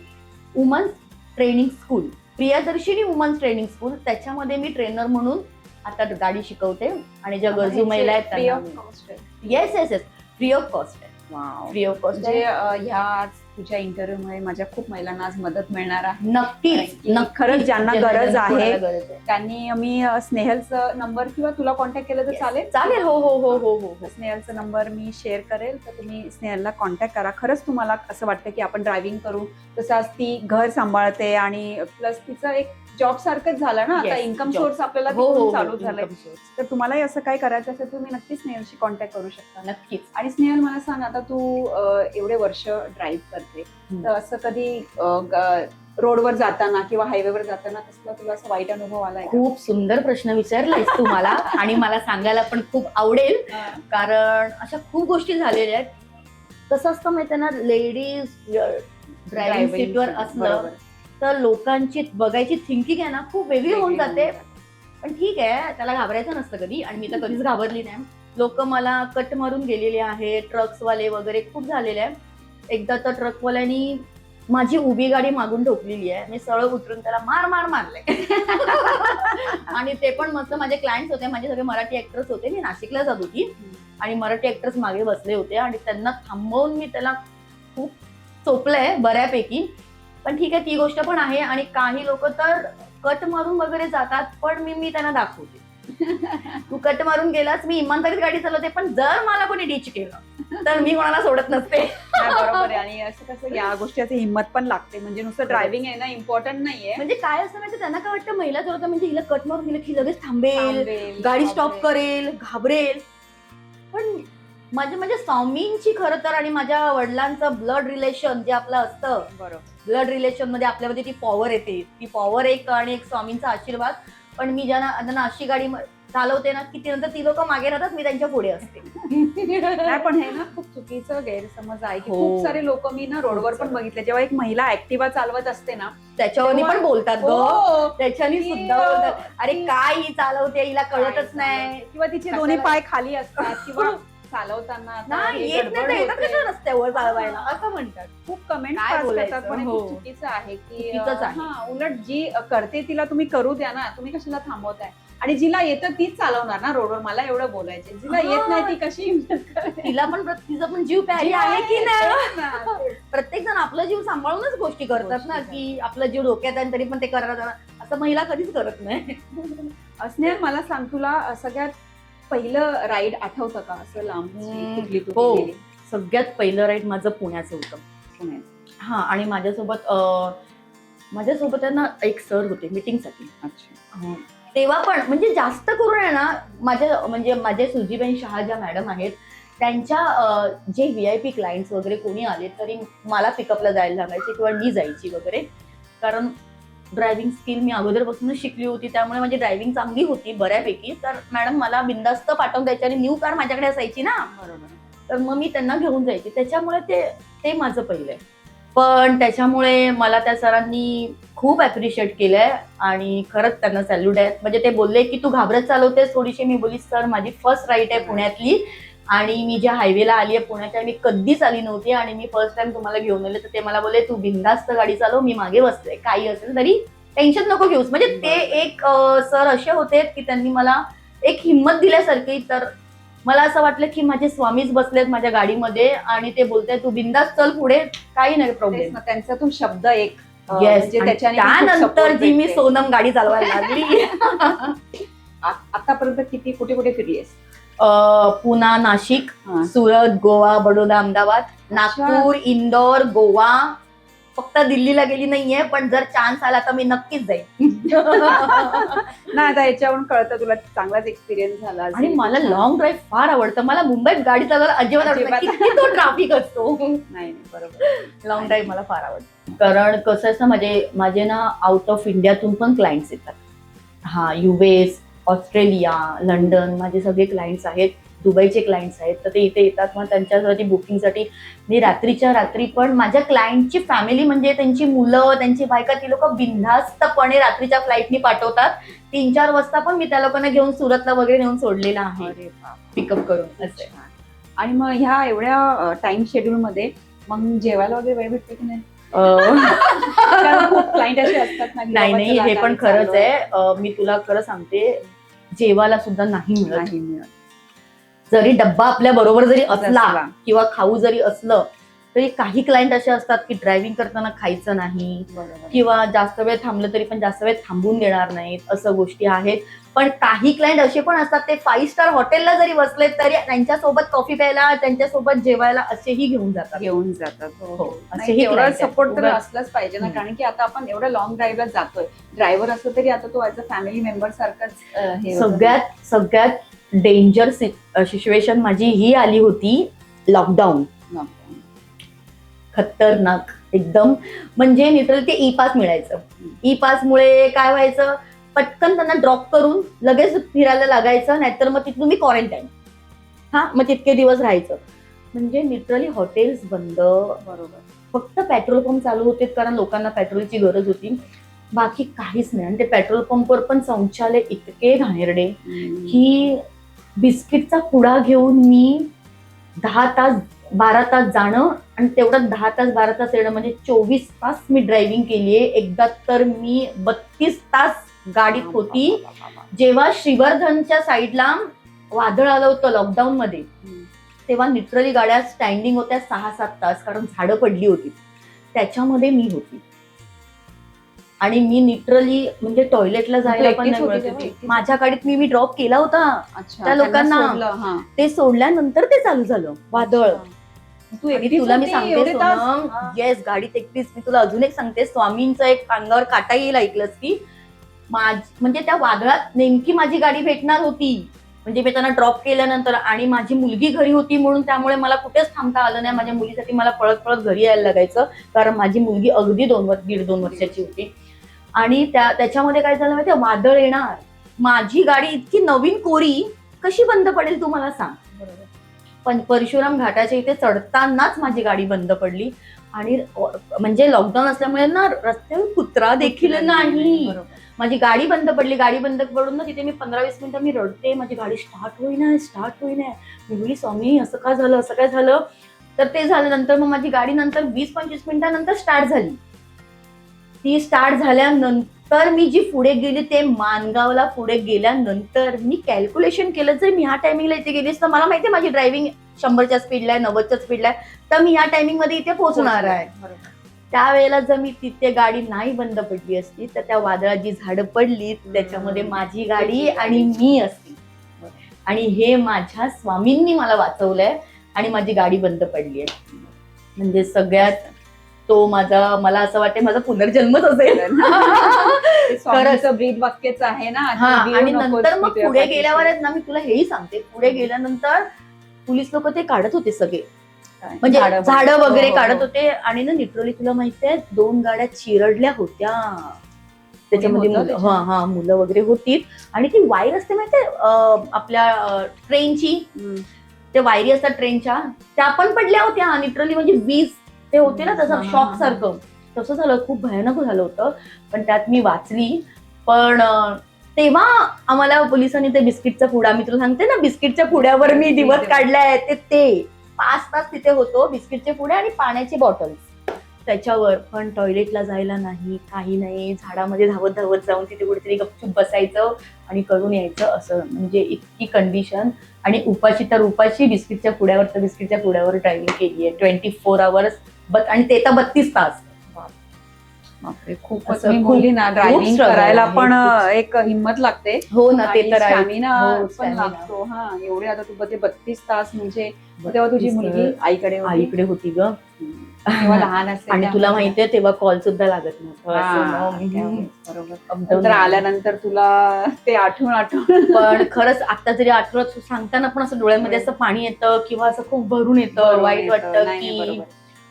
women's training school, Priyadarshini women's training school. त्याच्यामध्ये मी ट्रेनर म्हणून आता गाडी शिकवते. आणि ज्या गरजू महिला आहेत त्यांना येस फ्री ऑफ कॉस्ट आहे. Free of cost. ह्या तुझ्या इंटरव्ह्यू मध्ये माझ्या खूप महिलांना आज मदत मिळणार आहे. नक्कीच खरंच ज्यांना गरज आहे गरज आहे त्यांनी, मी स्नेहलचा नंबर किंवा तुला कॉन्टॅक्ट केलं तर चालेल? चालेल. हो हो हो हो हो. स्नेहलचा नंबर मी शेअर करेल, तर तुम्ही स्नेहलला कॉन्टॅक्ट करा. खरंच तुम्हाला असं वाटतं की आपण ड्रायव्हिंग करू, तसंच ती घर सांभाळते आणि प्लस तिचं एक जॉब सारखंच झालं ना आता, इन्कम सोर्स आपल्याला चालू झालंय. तर तुम्हालाही असं काय करायचं असेल तुम्ही नक्कीच स्नेहलशी कॉन्टॅक्ट करू शकता. नक्कीच. आणि स्नेहल मला सांग, आता तू एवढे वर्ष ड्राईव्ह करते, तर असं कधी रोडवर जाताना किंवा हायवेवर जाताना कसला तुला असं वाईट अनुभव आलाय? खूप सुंदर प्रश्न विचारलायस तू मला आणि मला सांगायला पण खूप आवडेल, कारण अशा खूप गोष्टी झालेल्या आहेत. कसं असतं माहिती ना, लेडीज ड्रायव्हिंग सीटवर असलं तर लोकांची बघायची थिंकिंग आहे ना खूप वेगळी होऊन जाते. पण ठीक आहे, त्याला घाबरायचं नसतं कधी, आणि मी तर कधीच घाबरली नाही. लोक मला कट मारून गेलेले आहे, ट्रक्सवाले वगैरे खूप झालेले आहे. एकदा तर ट्रकवाल्यांनी माझी उभी गाडी मागून ठोकलेली आहे. मी सरळ उतरून त्याला मारले आणि ते पण मस्त माझे क्लायंट्स होते, माझे सगळे मराठी ऍक्टर्स होते. मी नाशिकला जात होती आणि मराठी ऍक्टर्स मागे बसले होते आणि त्यांना थांबवून मी त्याला खूप चोपलंय बऱ्यापैकी. पण ठीक आहे, ती गोष्ट पण आहे. आणि काही लोक तर कट मारून वगैरे जातात, पण मी त्यांना दाखवते तू कट मारून गेलास, मी इमानदारीत गाडी चालवते, पण जर मला कोणी डिच केलं तर मी कोणाला सोडत नसते. बरोबर आहे. आणि असं कसं या गोष्टीची हिंमत पण लागते, म्हणजे नुसतं ड्रायव्हिंग आहे ना इम्पॉर्टंट नाहीये. म्हणजे काय असं माहिती, त्यांना काय वाटतं महिला चालवतात म्हणजे हिला कट मारून गेलं की लगेच थांबेल, गाडी स्टॉप करेल, घाबरेल. पण म्हणजे स्वामींची खरं तर आणि माझ्या वडिलांचं ब्लड रिलेशन जे आपलं असतं, बरोबर, ब्लड रिलेशन मध्ये आपल्यामध्ये ती पॉवर येते. ती पॉवर एक आणि एक स्वामींचा आशीर्वाद. पण मी ज्यांना अशी गाडी चालवते ना की नंतर ती लोक मागे राहतात, मी त्यांच्या पुढे असते. नाही पण हे ना खूप चुकीचं गैरसमज आहे की हो. खूप सारे लोक मी ना रोडवर पण बघितले, जेव्हा एक महिला ऍक्टिव्हा चालवत असते ना त्याच्यावर पण बोलतात ग, हो, त्याच्यानी की, सुद्धा बोलतात अरे की- काय ही चालवते, हिला कळतच नाही. किंवा तिचे कशाला- दोन्ही पाय खाली असतात किंवा चालवताना आता नाही हे येत नाही गडबड तर येतात होते. कशा रस्त्यावर चालवायला असं म्हणतात. खूप कमेंट काय करतात बोलायचं? पण हे हो. खूप चुकीचं आहे की चुकीचंच आहे. हा, उलट जी करते तिला तुम्ही करू द्या ना, तुम्ही कशाला थांबवताय. आणि जिला येतं तीच चालवणार ना रोडवर, मला एवढं बोलायचं. जिला येत नाही ती कशी हिम्मत करेल? तिला पण तिचा पण जीव प्यारी जी आहे की नाही. तेच ना, तेच. प्रत्येक जण आपला जीव सांभाळूनच गोष्टी करतात ना, गोष्टी की आपला जीव डोक्यात आहे तरी पण ते करतात, असं महिला कधीच करत नाही. स्नेहल मला सांग, तुला सगळ्यात पहिलं राईड आठवतं का असं लांबची कुठली तू हो. केलेली? सगळ्यात पहिलं राईड माझं पुण्याचं होतं. पुण्याचं. हा, आणि माझ्यासोबत आहे ना एक सर होते मीटिंगसाठी. अच्छा. तेव्हा पण म्हणजे जास्त करून आहे ना, माझे सुजीबेन शहा ज्या मॅडम आहेत त्यांच्या जे VIP क्लायंट्स वगैरे कोणी आले तरी मला पिकअपला जायला लागायचे किंवा मी जायची वगैरे, कारण ड्रायव्हिंग स्किल मी अगोदरपासूनच शिकली होती, त्यामुळे माझी ड्रायव्हिंग चांगली होती बऱ्यापैकी. तर मॅडम मला बिंदास्त पाठवून द्यायची आणि न्यू कार माझ्याकडे असायची ना, बरोबर. तर मग मी त्यांना घेऊन जायची. त्याच्यामुळे ते माझं पहिलं आहे. पण त्याच्यामुळे मला त्या सरांनी खूप अप्रिशिएट केलंय आणि खरंच त्यांना सॅल्यूट आहे. म्हणजे ते बोलले की तू घाबरत चालवतेस थोडीशी. मी बोलली सर माझी फर्स्ट राईड आहे पुण्यातली आणि मी ज्या हायवेला आली आहे पुण्याच्या, मी कधीच आली नव्हती आणि मी फर्स्ट टाइम तुम्हाला घेऊन आले. तर ते मला बोलले तू बिंदास्त गाडी चालव, मी मागे बसले, काही असेल तरी टेन्शन नको घेऊस. म्हणजे ते एक सर असे होते की त्यांनी मला एक हिंमत दिल्यासारखी. तर मला असं वाटलं की माझे स्वामीच बसलेत माझ्या गाडीमध्ये आणि ते बोलताय तू बिंदास चल पुढे, काही नाही तेच प्रॉब्लेम. ना, त्यांचा तो शब्द एक येस, म्हणजे त्याच्याने खूप त्यानंतर support जी मी भेटते. सोनम गाडी चालवायला लागली. आतापर्यंत कुठे कुठे फिरलीस? पुणा, नाशिक, हा. सुरत, गोवा, बडोदा, अहमदाबाद, नागपूर, इंदोर, गोवा. फक्त दिल्लीला गेली नाहीये, पण जर चान्स आला तर मी नक्कीच जाईन. नाही, आता याच्यावरून कळतं तुला चांगलाच एक्सपिरियन्स झाला असेल. आणि मला लॉंग ड्राईव्ह फार आवडतं. मला मुंबईत गाडी चालवायला अजिबात आवडत नाही. अजिबात. किती तो ट्रॅफिक असतो. नाही बरोबर. लॉंग ड्राईव्ह मला फार आवडतं. कारण कसं असतं, माझे ना आउट ऑफ इंडियातून पण क्लायंट्स येतात. हा, US, ऑस्ट्रेलिया, लंडन माझे सगळे क्लायंट्स आहेत. दुबईचे क्लायंट्स आहेत. तर ते इथे येतात. मग त्यांच्यासाठी बुकिंगसाठी मी रात्रीच्या रात्री पण माझ्या क्लायंटची फॅमिली म्हणजे त्यांची मुलं, त्यांची बायका, ती लोक बिनधास्तपणे रात्रीच्या फ्लाईटनी पाठवतात. 3-4 वाजता पण मी त्या लोकांना घेऊन सुरतला वगैरे नेऊन सोडलेला आहे अरे बाप. पिकअप करून. असं. आणि मग ह्या एवढ्या टाइम शेड्यूल मध्ये मग जेवायला वगैरे वेळ भेटते की नाही? कारण खूप क्लायंट असे असतात ना की नाही बाबा नाही, चला हे आता पण आम्ही खरंच चाललोय. आहे. मी तुला खरं सांगते, जेवायला सुद्धा नाही मिळत. नाही मिळत. जरी डब्बा आपल्या बरोबर जरी असला असला. किंवा खाऊ जरी असलं तरी काही क्लायंट असे असतात की ड्रायव्हिंग करताना खायचं नाही बरोबर. किंवा जास्त वेळ थांबलं तरी पण जास्त वेळ थांबून देणार नाहीत, असं गोष्टी आहेत. पण काही क्लायंट असे पण असतात, ते 5 स्टार हॉटेलला जरी बसलेत तरी त्यांच्यासोबत कॉफी प्यायला, त्यांच्यासोबत जेवायला असेही घेऊन जातात. घेऊन जातात. हो, नाही, असेही एवढा client आहेत. सपोर्ट तर उगाच- असलाच पाहिजे ना, हम्म. कारण की आता आपण एवढं लॉंग ड्राईव्हला जातोय. ड्रायव्हर असतो तरी आता तो ऍज अ फॅमिली मेंबर सारखाच हे होतं. सगळ्यात डेंजर सिच्युएशन माझी ही आली होती लॉकडाऊन. खतरनाक एकदम. म्हणजे लिटरली ते ई-पास मिळायचं. ई-पास मुळे काय व्हायचं, पटकन त्यांना ड्रॉप करून लगेच फिरायला लागायचं, नाहीतर मग तिथून मी क्वारंटाईन. हा, मग तितके दिवस राहायचं. म्हणजे लिटरली हॉटेल्स बंद, बरोबर. फक्त पेट्रोल पंप चालू होते कारण लोकांना पेट्रोलची गरज होती, बाकी काहीच नाही. आणि ते पेट्रोल पंपवर पण शौचालय इतके घाणेरडे की बिस्किटचा पुडा घेऊन मी 10 तास 12 तास जाणं आणि तेवढं 10 तास 12 तास येणं, म्हणजे 24 तास मी ड्रायव्हिंग केलीये. एकदा तर मी 32 तास गाडीत होती. जेव्हा श्रीवर्धनच्या साईडला वादळ आलं होतं लॉकडाऊन मध्ये, तेव्हा लिटरली गाड्या स्टँडिंग होत्या 6-7 तास, कारण झाडं पडली होती. त्याच्यामध्ये मी होती आणि मी लिटरली म्हणजे टॉयलेटला जायला पण नाही मिळत होती. माझ्या गाडीत मी ड्रॉप केला होता. अच्छा, त्या लोकांना- त्यांना सोडलं, हा. ते सोडल्यानंतर ते चालू झालं वादळ. तू आणि एकटीच तुला मी होती सांगते एवढे तास? सोनम, हा. येस, गाडीत एकटीच. मी तुला अजून एक सांगते, स्वामींचं एक अंगावर काटा येईल ऐकलंस की, म्हणजे त्या वादळात नेमकी माझी गाडी भेटणार होती. म्हणजे मी त्यांना ड्रॉप केल्यानंतर, आणि माझी मुलगी घरी होती म्हणून त्यामुळे मला कुठेच थांबता आलं नाही. माझ्या मुलीसाठी मला पळत पळत घरी यायला लागायचं, कारण माझी मुलगी अगदी 1.5-2 वर्षाची होती. आणि त्याच्यामध्ये काय झालं माहितीये, वादळ येणार माझी गाडी इतकी नवीन कोरी कशी बंद पडेल तू मला सांग. पण परशुराम घाटाच्या इथे चढतानाच माझी गाडी बंद पडली आणि म्हणजे लॉकडाऊन असल्यामुळे ना रस्त्यावर कुत्रा देखील नाही. माझी गाडी बंद पडली. गाडी बंद पडून ना तिथे मी 15-20 मिनिटं मी रडते. माझी गाडी स्टार्ट होईना. मी बोलली स्वामी असं का झालं, असं काय झालं. तर ते झालं. नंतर मग माझी गाडी नंतर 20-25 मिनिटानंतर स्टार्ट झाली. ती स्टार्ट झाल्यानंतर मी जी पुढे गेली ते मानगावला पुढे गेल्यानंतर मी कॅल्क्युलेशन केलं, जर मी ह्या टायमिंगला इथे गेलीस तर मला माहितीये माझी ड्रायव्हिंग 100च्या स्पीडला आहे, 90च्या स्पीडला आहे, तर मी ह्या टायमिंग मध्ये इथे पोहोचणार आहे. त्यावेळेला जर मी तिथे गाडी नाही बंद पडली असती तर त्या वादळात जी झाडं पडली त्याच्यामध्ये माझी गाडी आणि मी असती. आणि हे माझ्या स्वामींनी मला वाचवलंय आणि माझी गाडी बंद पडली आहे. म्हणजे सगळ्यात तो मला असं वाटते माझा पुनर्जन्मच असेल. खरंच ब्रीद वाक्यच आहे ना. आणि नंतर मग पुढे गेल्यावर ना मी तुला हेही सांगते, पुढे गेल्यानंतर पोलीस लोक ते काढत होते सगळे, म्हणजे झाडं वगैरे काढत होते. आणि ना लिटरली तुला माहितीये 2 गाड्या चिरडल्या होत्या त्याच्यामध्ये. मुलं वगैरे होती. आणि ती वायर असते माहितीये आपल्या ट्रेनची, ते वायरी असतात ट्रेनच्या, त्या पण पडल्या होत्या लिटरली. म्हणजे वीज ते होते ना तसं शॉक सारखं तसं झालं. खूप भयानक झालं होतं. पण त्यात मी वाचली. पण तेव्हा आम्हाला पोलिसांनी ते बिस्किटचा पुडा, मी तुला सांगते ना बिस्किटच्या पुड्यावर मी दिवस काढलाय. ते 5 तास तिथे होतो. बिस्किटचे पुडे आणि पाण्याची बॉटल्स त्याच्यावर. पण टॉयलेटला जायला नाही, काही नाही. झाडामध्ये धावत धावत जाऊन तिथे कुठेतरी गपचूप बसायचं आणि करून यायचं. असं म्हणजे इतकी कंडिशन. आणि उपाशी तर उपाशी बिस्किटच्या पुड्यावर ड्रायव्हिंग केली आहे 24 आवर्स. आणि ते तर 32 तास. बापरे, खूपच. मी बोलली ना ड्रायव्हिंग करायला पण एक हिंमत लागते. हो ना, ते तर स्टॅमिना पण लागतो. एवढे आता तू ते 32 तास म्हणजे तेव्हा तुझी मुलगी आईकडे होती ग, तेव्हा लहान असते. आणि तुला माहितीये तेव्हा कॉल सुद्धा लागत नव्हतं. बरोबर. आल्यानंतर तुला ते आठवण पण खरंच आता जरी आठवत सांगताना पण असं डोळ्यामध्ये असं पाणी येतं किंवा असं खूप भरून येतं, वाईट वाटतं की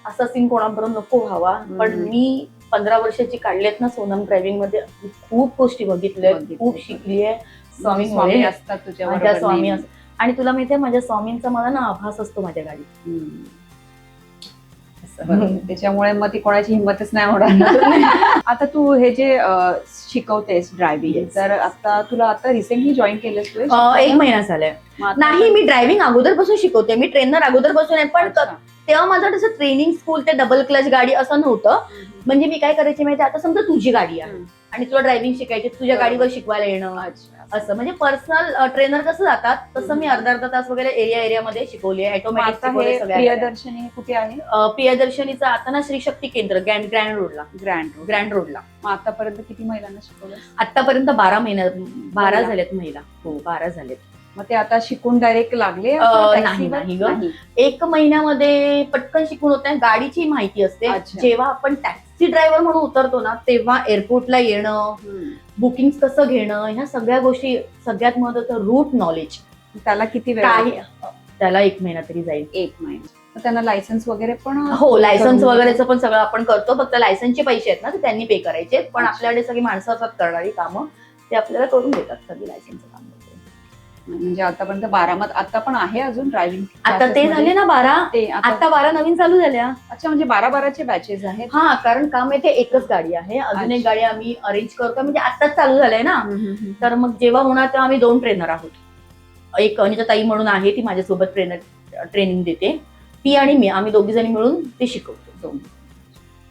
असा सीन कोणाबरोबर नको व्हावा. पण मी 15 वर्षाची काढलेत ना सोनम ड्रायव्हिंग मध्ये, खूप गोष्टी बघितल्या, खूप शिकलीये. स्वामी असतात तुझ्या, माझ्या स्वामी असतात. आणि तुला माहितीये माझ्या स्वामींचा मला ना आभास असतो माझ्या गाडीत. त्याच्यामुळे मग ती कोणाची हिंमतच नाही होणार. आता तू हे जे शिकवतेस ड्रायव्हिंग, तर आता रिसेंटली जॉईन केलंस तू? 1 महिना झालाय. नाही, मी ड्रायव्हिंग अगोदरपासून शिकवते. मी ट्रेनर अगोदरपासून आहे. पण तेव्हा माझं तसं ट्रेनिंग स्कूल ते डबल क्लच गाडी असं नव्हतं. म्हणजे मी काय करायची माहिती, आता समजा तुझी गाडी आहे आणि तुला ड्रायव्हिंग शिकायची, तुझ्या गाडीवर शिकवायला येणं असं. म्हणजे पर्सनल ट्रेनर कसं जातात तसं मी अर्धा तास वगैरे एरियामध्ये शिकवली आहे. ऑटोमॅटिक प्रियदर्शनी कुठे आहे? प्रियदर्शनीचं आता ना श्री शक्ती केंद्र ग्रँड रोडला. आतापर्यंत किती महिलांना शिकवलं? आतापर्यंत 12 झालेत महिला. हो, 12 झालेत. मग ते आता शिकून डायरेक्ट लागले? नाही ग, 1 महिन्यामध्ये पटकन शिकून होत. गाडीची माहिती असते. जेव्हा आपण टॅक्सी ड्रायव्हर म्हणून उतरतो ना तेव्हा एअरपोर्टला येणं, बुकिंग कसं घेणं, ह्या सगळ्या गोष्टी. सगळ्यात महत्वाचं रूट नॉलेज. त्याला किती वेळ? त्याला 1 महिना तरी जाईल. 1 महिना. त्यांना लायसन्स वगैरे पण? हो, लायसन्स वगैरेचं पण सगळं आपण करतो. फक्त लायसन्सचे पैसे आहेत ना ते त्यांनी पे करायचे. पण आपल्याकडे सगळी माणसं असतात करणारी कामं, ते आपल्याला करून देतात सगळी लायसन्सचं काम. म्हणजे आतापर्यंत 12, मग आता पण आहे अजून ड्रायव्हिंग? आता ते झाले ना 12. आता 12 नवीन चालू झाल्या. अच्छा, म्हणजे 12-12चे बॅचेस आहेत? हा, कारण काम येते एकच गाडी आहे. अजून एक गाडी आम्ही अरेंज करतो. म्हणजे आताच चालू झालंय ना. तर मग जेव्हा होणार तेव्हा आम्ही 2 ट्रेनर आहोत. एक अनिता ताई म्हणून आहे, ती माझ्यासोबत ट्रेनिंग देते. ती आणि मी, आम्ही 2 जणी मिळून ते शिकवतो.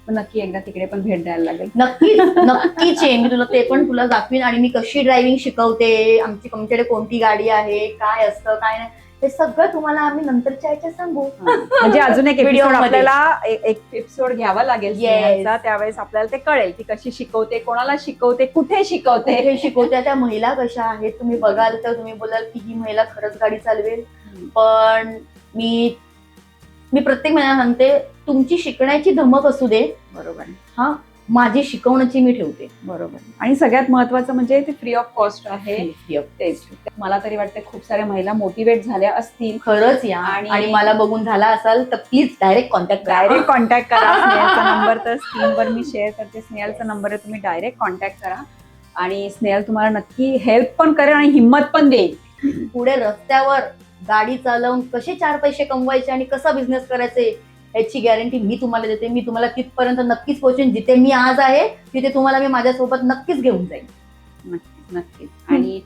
नक्की एकदा तिकडे पण भेट द्यायला लागेल. नक्कीच आहे. मी तुला दाखवीन. आणि मी कशी ड्रायव्हिंग शिकवते, आमच्याकडे कोणती गाडी आहे, काय असतं काय नाही, हे सगळं तुम्हाला आम्ही नंतरच्या ह्याच्यात सांगू. म्हणजे अजून एक एपिसोड आपल्याला एक एपिसोड घ्यावा लागेल त्यावेळेस आपल्याला ते कळेल की कशी शिकवते, कोणाला शिकवते, कुठे शिकवते. त्या महिला कशा आहेत तुम्ही बघाल तर तुम्ही बोलाल की ही महिला खरंच गाडी चालवेल. पण मी प्रत्येक महिन्याला सांगते, तुमची शिकण्याची धमक असू दे. बरोबर. हा, माझी शिकवण्याची मी ठेवते. बरोबर. आणि सगळ्यात महत्वाचं म्हणजे ते फ्री ऑफ कॉस्ट आहे. तेच मला तरी वाटतं खूप साऱ्या महिला मोटिवेट झाल्या असतील. खरंच या. आणि मला बघून झाला असाल तर प्लीज डायरेक्ट कॉन्टॅक्ट करा. स्नेहलचा नंबर तर स्क्रीनवर मी शेअर करते. स्नेहलचा नंबर आहे, तुम्ही डायरेक्ट कॉन्टॅक्ट करा. आणि स्नेहल तुम्हाला नक्की हेल्प पण करेल आणि हिंमत पण देईल. पुढे रस्त्यावर गाडी चालवून कसे 4 पैसे कमवायचे आणि कसा बिझनेस करायचे याची गॅरंटी मी तुम्हाला देते. मी तुम्हाला तिथपर्यंत नक्कीच पोहोचेन जिथे मी आज आहे, तिथे तुम्हाला मी माझ्यासोबत नक्कीच घेऊन जाईन. नक्कीच नक्कीच. आणि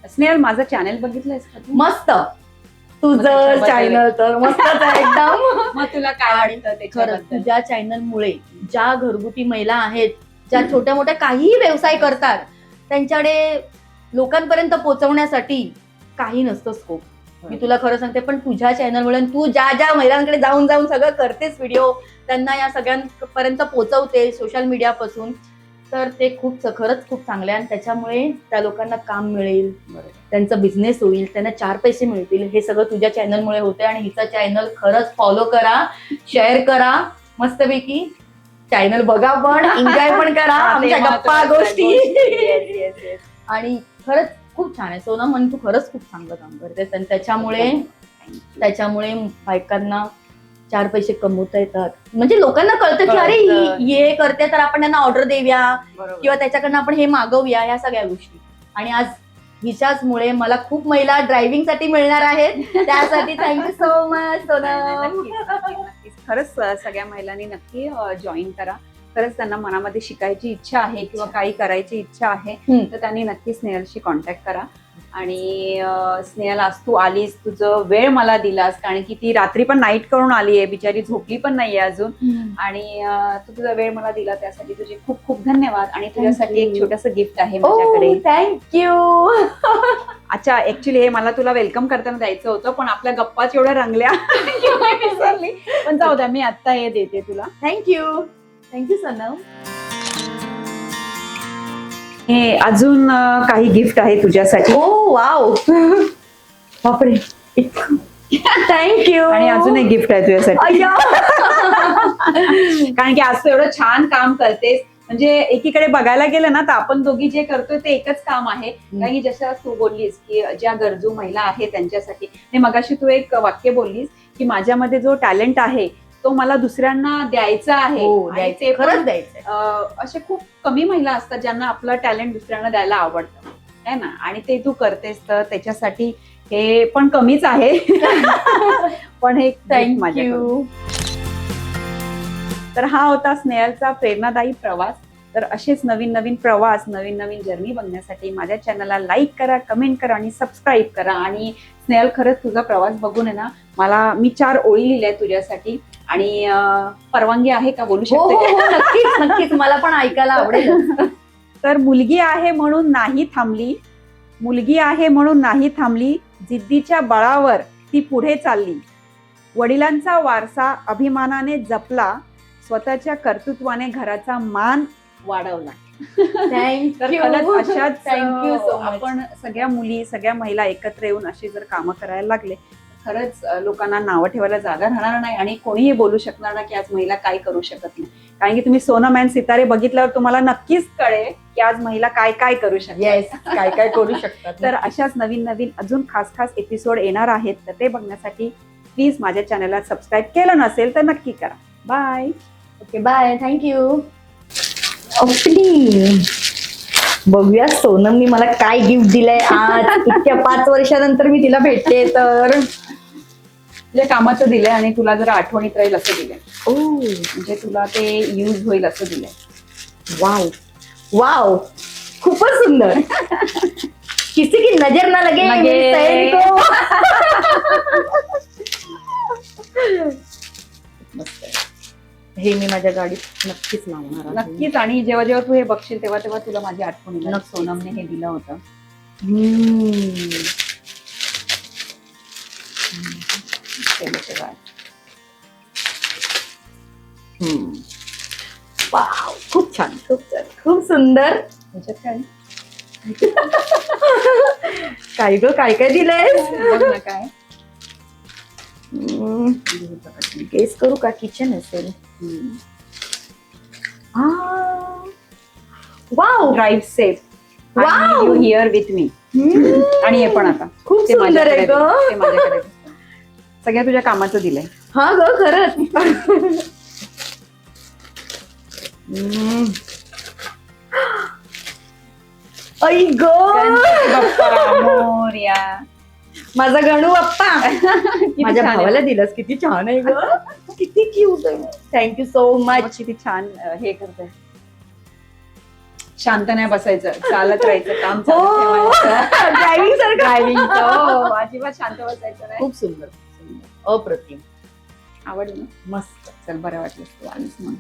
स्नेहल माझं चॅनल बघितलंयस का तू? मस्त. मग तुझं त्याच्याबद्दल- चॅनल तर मस्तच आहे एकदम. मग तुला काय वाटतं खरंच त्याच्याबद्दल? तुझ्या चॅनलमुळे ज्या घरगुती महिला आहेत, ज्या छोट्या मोठ्या काहीही व्यवसाय करतात, त्यांच्याकडे लोकांपर्यंत पोहोचवण्यासाठी काही नसतं स्कोप. मी तुला खरं सांगते, पण तुझ्या चॅनलमुळे तू ज्या ज्या महिलांकडे जाऊन जाऊन सगळं करतेस, व्हिडिओ त्यांना या सगळ्यांपर्यंत पोहोचवते सोशल मीडियापासून, तर ते खरंच खूप चांगलं आहे. आणि त्याच्यामुळे त्या लोकांना काम मिळेल, त्यांचा बिझनेस होईल, त्यांना 4 पैसे मिळतील. हे सगळं तुझ्या चॅनलमुळे होते. आणि हिचा चॅनल खरंच फॉलो करा, शेअर करा, मस्तपैकी चॅनल बघा, पण एन्जॉय पण करा आमच्या गप्पा गोष्टी. आणि खरंच खूप छान आहे सोनम, आणि तू खरंच खूप चांगलं काम करतेस. आणि त्याच्यामुळे बायकांना 4 पैसे कमवता येतात. म्हणजे लोकांना कळतं की अरे हे करते, तर आपण त्यांना ऑर्डर देऊया किंवा त्याच्याकडनं आपण हे मागवूया, या सगळ्या गोष्टी. आणि आज हिच्याच मुळे मला खूप महिला ड्रायव्हिंग साठी मिळणार आहेत. त्यासाठी थँक्यू सो मच सोनम. नक्कीच. खरंच सगळ्या महिलांनी नक्की जॉईन करा. खरंच त्यांना मनामध्ये शिकायची इच्छा आहे किंवा काही करायची इच्छा आहे, तर त्यांनी नक्की स्नेहलशी कॉन्टॅक्ट करा. आणि स्नेहल, आज तू आलीस, तुझं वेळ मला दिलास, कारण की ती रात्री पण नाईट करून आली आहे, बिचारी झोपली पण नाहीये अजून. आणि तू तुझा वेळ मला दिला त्यासाठी तुझे खूप खूप धन्यवाद. आणि तुझ्यासाठी एक छोटस गिफ्ट आहे माझ्याकडे. थँक्यू. अच्छा, ऍक्च्युली हे मला तुला वेलकम करताना द्यायचं होतं, पण आपल्या गप्पाच एवढ्या रंगल्या की मी विसरली. पण जाऊ द्या, मी आता हे देते तुला. थँक्यू सोनम. हे अजून काही गिफ्ट आहे तुझ्यासाठी. ओ वाव, बापरे, थँक्यू. आणि अजून एक गिफ्ट आहे तुझ्यासाठी. कारण की आज तू एवढं छान काम करतेस. म्हणजे एकीकडे बघायला गेलं ना, तर आपण दोघी जे करतोय ते एकच काम आहे. कारण की जसं तू बोललीस की ज्या गरजू महिला आहेत त्यांच्यासाठी, आणि मगाशी तू एक वाक्य बोललीस की माझ्यामध्ये जो टॅलेंट आहे तो मला दुसऱ्यांना द्यायचा आहे. आणि ते पण खरंच द्यायचं. असे खूप कमी महिला असतात ज्यांना आपलं टॅलेंट दुसऱ्यांना द्यायला आवडतं, है ना. आणि ते तू करतेस, तर त्याच्यासाठी हे पण कमीच आहे. पण हे थँक्यू. तर हा होता स्नेहलचा प्रेरणादायी प्रवास. तर असेच नवीन नवीन प्रवास, नवीन नवीन जर्नी बघण्यासाठी माझ्या चॅनलला लाईक करा, कमेंट करा आणि सबस्क्राईब करा. आणि स्नेहल, खरंच तुझा प्रवास बघून आहे ना, मी 4 ओळी लिहिल्या तुझ्यासाठी. आणि परवानगी आहे का, बोलू शकते? नक्कीच नक्कीच, मला पण ऐकायला आवडेल. तर मुलगी आहे म्हणून नाही थांबली, मुलगी आहे म्हणून नाही थांबली, जिद्दीच्या बळावर ती पुढे चालली. वडिलांचा वारसा अभिमानाने जपला, स्वतःच्या कर्तृत्वाने घराचा मान वाढवला. तर खरंच अशाच थँक्यू सो मच. आपण सगळ्या मुली, सगळ्या महिला एकत्र येऊन अशी जर कामं करायला लागले, खरंच लोकांना नावं ठेवायला जागा राहणार नाही आणि कोणीही बोलू शकणार नाही की आज महिला काय करू शकत नाही. कारण की तुम्ही सोनम अँड सितारे बघितल्यावर तुम्हाला नक्कीच कळेल की आज महिला काय काय करू शकतात, काय काय करू शकतात. तर अशाच नवीन नवीन अजून खास खास एपिसोड येणार आहेत. तर ते बघण्यासाठी प्लीज माझ्या चॅनलला सबस्क्राईब केलं नसेल तर नक्की करा. बाय. Okay, bye. थँक्यू. बघूया सोनमनी मला काय गिफ्ट दिलंय आज. इतक्या 5 वर्षानंतर मी तिला भेटते, तर तुझ्या कामाचं दिलंय आणि तुला जर आठवणीत राहील असं दिलंय. ओ म्हणजे तुला ते यूज होईल असं दिलंय. वाव वाव, खूपच सुंदर. किसी की नजर ना लगे मेरी सहेली को. मस्त आहे. हे मी माझ्या गाडीत नक्कीच लावणार आहे. नक्कीच. आणि जेव्हा जेव्हा तू हे बघशील तेव्हा तेव्हा तुला माझी आठवण येईल. नक्कीच. सोनमने हे दिलं होतं. वाव, खूप छान, खूप छान, खूप सुंदर. ह्याच्यात काय काय ग, काय काय दिलंय? बघ ना काय. गेस करू का? किचन असेल. Wow, drive safe. Wow. You here with me. आणि हे पण आता खूप ते सुंदर आहे माझ्याकडे ग. दे. ते माझ्याकडे दे. सगळ्या तुझ्या कामाचं दिलंय. हा ग, खरंच. आई ग बाप्पा मोरया. माझा गणू बाप्पा किती माझ्या छान आहे. भावाला दिलंस, किती छान आहे ग, किती क्यूट आहे. थँक्यू सो बघ मच. किती छान हे करते. शांत नाही बसायचं, चालत राहायचं, काम चालू ठेवायचं. ड्रायव्हिंग सारखं ड्रायव्हिंग अजिबात शांत बसायचं नाही. खूप सुंदर, अप्रतिम, आवडलं ना? मस्त. चल बरं वाटलं तू आलीस म्हणून.